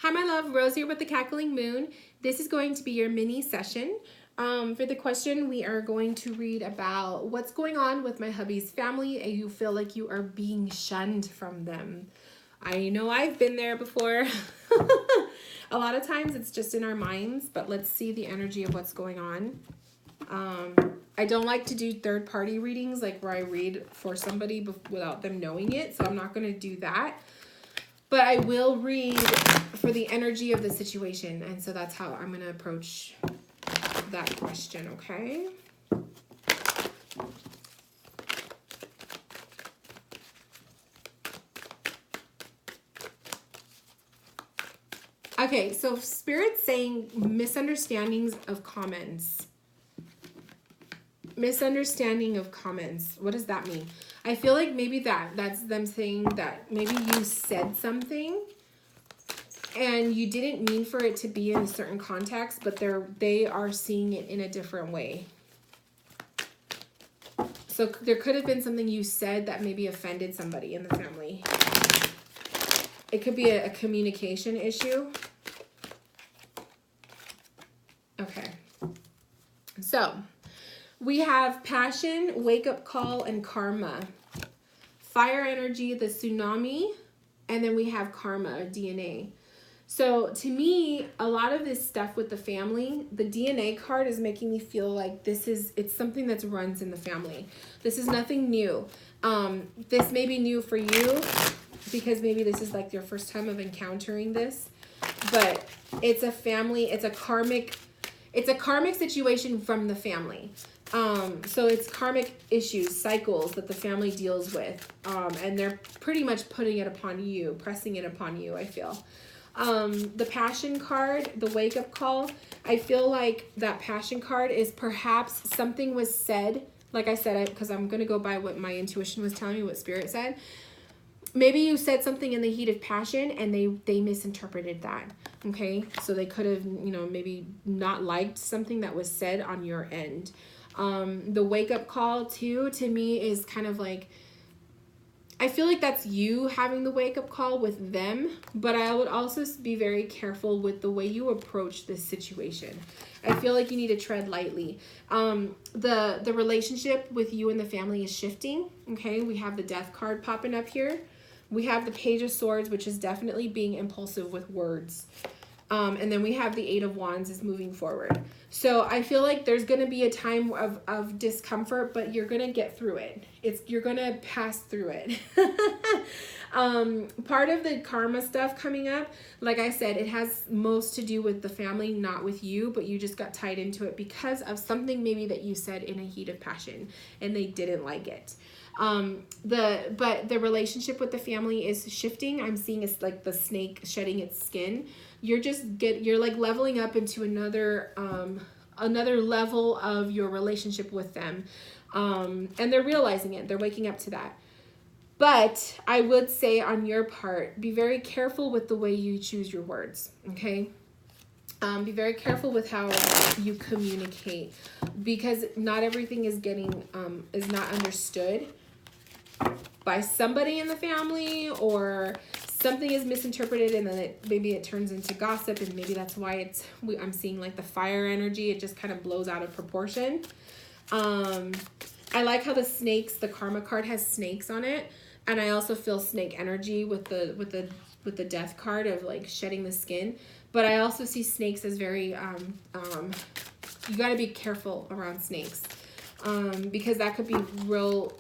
Hi, my love. Rose here with the Cackling Moon. This is going to be your mini session. For the question, we are going to read about what's going on with my hubby's family and you feel like you are being shunned from them. I know I've been there before. A lot of times it's just in our minds, but let's see the energy of what's going on. I don't like to do third-party readings, like where I read for somebody without them knowing it, so I'm not going to do that. But I will read for the energy of the situation, and so that's how I'm going to approach that question, okay? Okay, so Spirit's saying misunderstandings of comments. Misunderstanding of comments. What does that mean? I feel like maybe that's them saying that maybe you said something and you didn't mean for it to be in a certain context, but they are seeing it in a different way. So there could have been something you said that maybe offended somebody in the family. It could be a communication issue. Okay. So we have passion, wake-up call, and karma. Fire energy, the tsunami, and then we have karma, DNA. So to me, a lot of this stuff with the family, the DNA card is making me feel like it's something that runs in the family. This is nothing new. This may be new for you because maybe this is like your first time of encountering this, but it's a family, it's a karmic situation from the family. So it's karmic issues, cycles that the family deals with. And they're pretty much putting it upon you, pressing it upon you, I feel. The passion card, the wake-up call, I feel like that passion card is perhaps something was said, like I said, because I'm going to go by what my intuition was telling me, what Spirit said. Maybe you said something in the heat of passion and they misinterpreted that, okay? So they could have, maybe not liked something that was said on your end. The wake-up call, too, to me is kind of like, I feel like that's you having the wake-up call with them, but I would also be very careful with the way you approach this situation. I feel like you need to tread lightly. The relationship with you and the family is shifting, okay? We have the death card popping up here. We have the Page of Swords, which is definitely being impulsive with words. And then we have the Eight of Wands is moving forward. So I feel like there's going to be a time of discomfort, but you're going to get through it. You're going to pass through it. Part of the karma stuff coming up, like I said, it has most to do with the family, not with you, but you just got tied into it because of something maybe that you said in a heat of passion and they didn't like it. But the relationship with the family is shifting. I'm seeing it's like the snake shedding its skin. You're like leveling up into another level of your relationship with them. And they're realizing it. They're waking up to that. But I would say on your part, be very careful with the way you choose your words. Okay. Be very careful with how you communicate because not everything is is not understood by somebody in the family, or something is misinterpreted and then maybe it turns into gossip, and maybe that's why I'm seeing like the fire energy. It just kind of blows out of proportion. I like how the karma card has snakes on it, and I also feel snake energy with the death card of like shedding the skin. But I also see snakes as very you got to be careful around snakes because that could be real.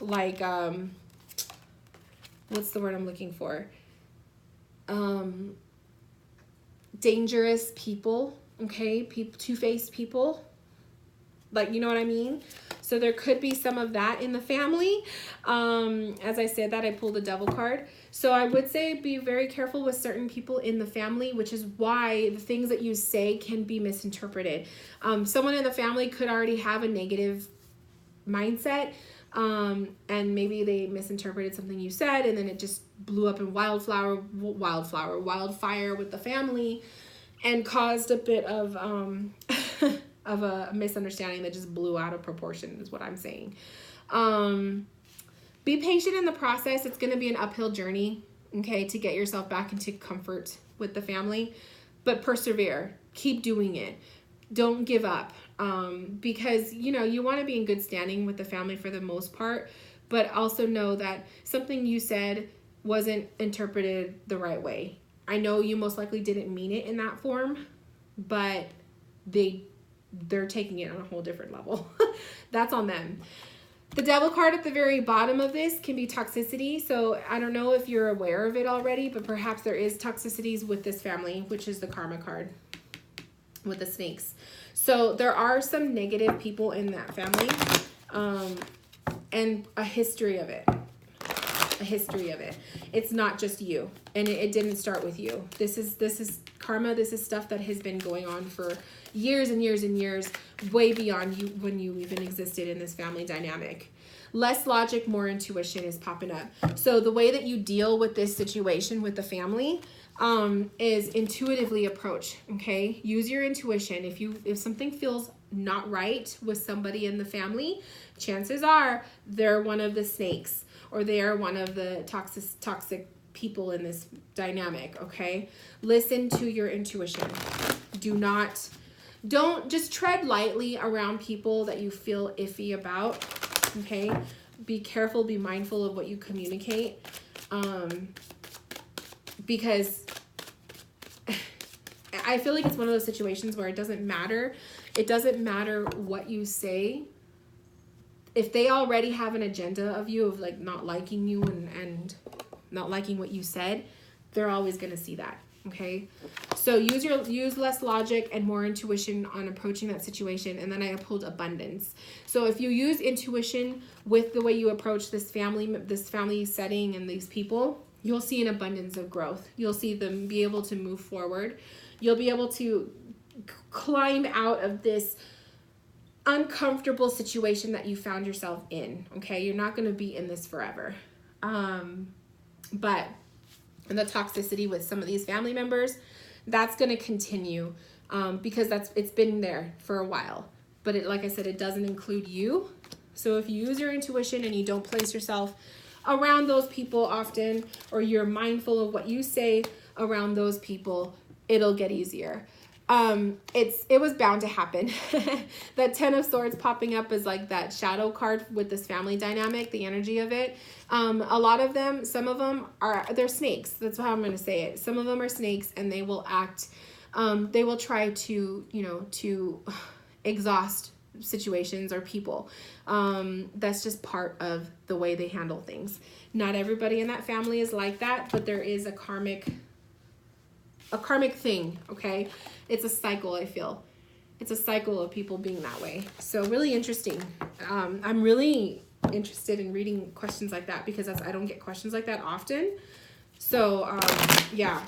Like, what's the word I'm looking for? Dangerous people, okay? Two-faced people. Like, you know what I mean? So there could be some of that in the family. As I said that, I pulled the Devil card. So I would say be very careful with certain people in the family, which is why the things that you say can be misinterpreted. Someone in the family could already have a negative mindset. And maybe they misinterpreted something you said, and then it just blew up in wildfire with the family and caused a bit of a misunderstanding that just blew out of proportion is what I'm saying. Be patient in the process. It's going to be an uphill journey. okay, to get yourself back into comfort with the family. But persevere. Keep doing it. Don't give up. Because, you know, you want to be in good standing with the family for the most part, but also know that something you said wasn't interpreted the right way. I know you most likely didn't mean it in that form, but they're taking it on a whole different level. That's on them. The Devil card at the very bottom of this can be toxicity. So I don't know if you're aware of it already, but perhaps there is toxicities with this family, which is the Karma card with the snakes. So there are some negative people in that family, and a history of it. It's not just you, and it didn't start with you. This is karma. This is stuff that has been going on for years and years and years, way beyond you when you even existed in this family dynamic. Less logic, more intuition is popping up. So the way that you deal with this situation with the family is intuitively approach. Okay, use your intuition. If something feels not right with somebody in the family, chances are they're one of the snakes, or they are one of the toxic people in this dynamic. Okay, listen to your intuition. Don't just tread lightly around people that you feel iffy about. Okay, be careful, be mindful of what you communicate, because I feel like it's one of those situations where it doesn't matter what you say. If they already have an agenda of you, of like not liking you and not liking what you said, they're always going to see that. Okay, so use less logic and more intuition on approaching that situation. And then I pulled abundance. So if you use intuition with the way you approach this family setting and these people, you'll see an abundance of growth. You'll see them be able to move forward. You'll be able to climb out of this uncomfortable situation that you found yourself in. Okay, you're not going to be in this forever. But and the toxicity with some of these family members, that's going to continue, because it's been there for a while. But like I said, it doesn't include you. So if you use your intuition and you don't place yourself around those people often, or you're mindful of what you say around those people, it'll get easier. It was bound to happen. That 10 of Swords popping up is like that shadow card with this family dynamic, the energy of it. A lot of them, some of them they're snakes. That's how I'm going to say it. Some of them are snakes, and they will act, they will try to exhaust situations or people. That's just part of the way they handle things. Not everybody in that family is like that, but there is a karmic thing. Okay, it's a cycle. I feel it's a cycle of people being that way. So really interesting. I'm really interested in reading questions like that, because I don't get questions like that often. So yeah,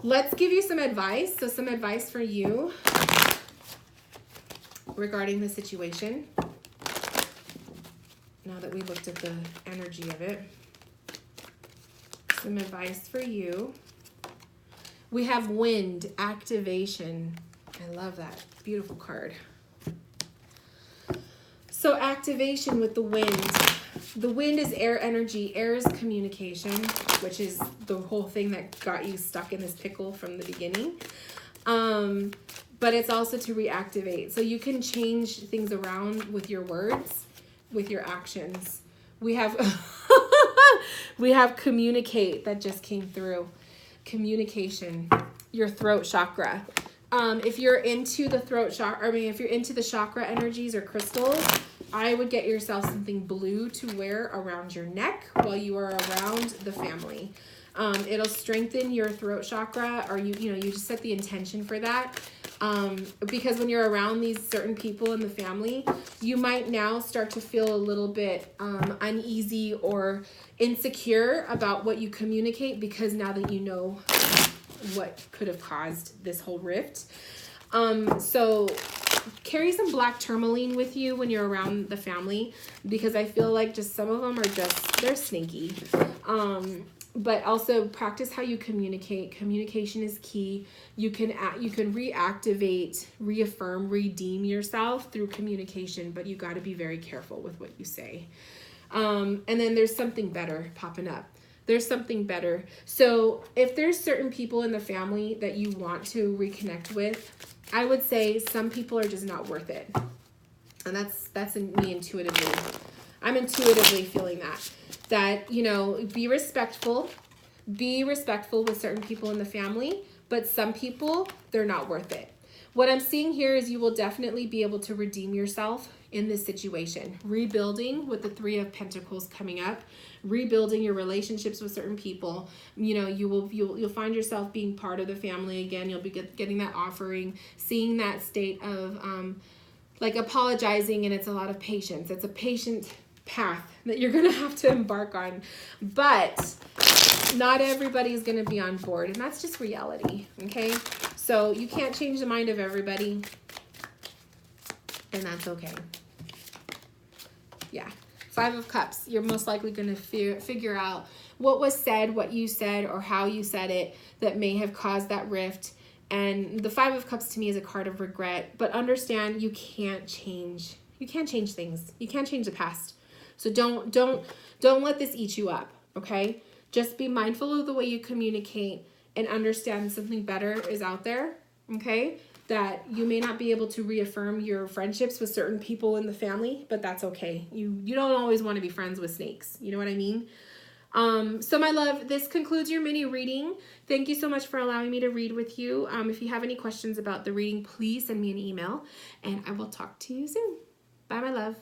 let's give you some advice. So some advice for you regarding the situation, now that we looked at the energy of it. Some advice for you. We have wind, activation. I love that. Beautiful card. So activation with the wind. The wind is air energy. Air is communication, which is the whole thing that got you stuck in this pickle from the beginning. But it's also to reactivate. So you can change things around with your words, with your actions. We have we have communicate that just came through. Communication, your throat chakra. If you're into the throat chakra, if you're into the chakra energies or crystals, I would get yourself something blue to wear around your neck while you are around the family. It'll strengthen your throat chakra, or you just set the intention for that. Because when you're around these certain people in the family, you might now start to feel a little bit uneasy or insecure about what you communicate, because now that you know what could have caused this whole rift. So carry some black tourmaline with you when you're around the family, because I feel like just some of them they're sneaky. But also practice how you communicate. Communication is key. You can reactivate, reaffirm, redeem yourself through communication, but you got to be very careful with what you say. And then there's something better popping up. There's something better. So if there's certain people in the family that you want to reconnect with, I would say some people are just not worth it. And that's me intuitively. I'm intuitively feeling that, you know, be respectful with certain people in the family, but some people, they're not worth it. What I'm seeing here is you will definitely be able to redeem yourself in this situation. Rebuilding with the 3 of Pentacles coming up, rebuilding your relationships with certain people. You know, you'll find yourself being part of the family again. You'll be getting that offering, seeing that state of like apologizing, and it's a lot of patience. It's a patient path that you're going to have to embark on. But not everybody's going to be on board, and that's just reality, okay? So you can't change the mind of everybody, and that's okay. Yeah. 5 of Cups. You're most likely going to figure out what was said, what you said, or how you said it that may have caused that rift. And the 5 of Cups to me is a card of regret, but understand you can't change things. You can't change the past. So don't let this eat you up, okay? Just be mindful of the way you communicate and understand something better is out there, okay? That you may not be able to reaffirm your friendships with certain people in the family, but that's okay. You don't always want to be friends with snakes. You know what I mean? So my love, this concludes your mini reading. Thank you so much for allowing me to read with you. If you have any questions about the reading, please send me an email, and I will talk to you soon. Bye, my love.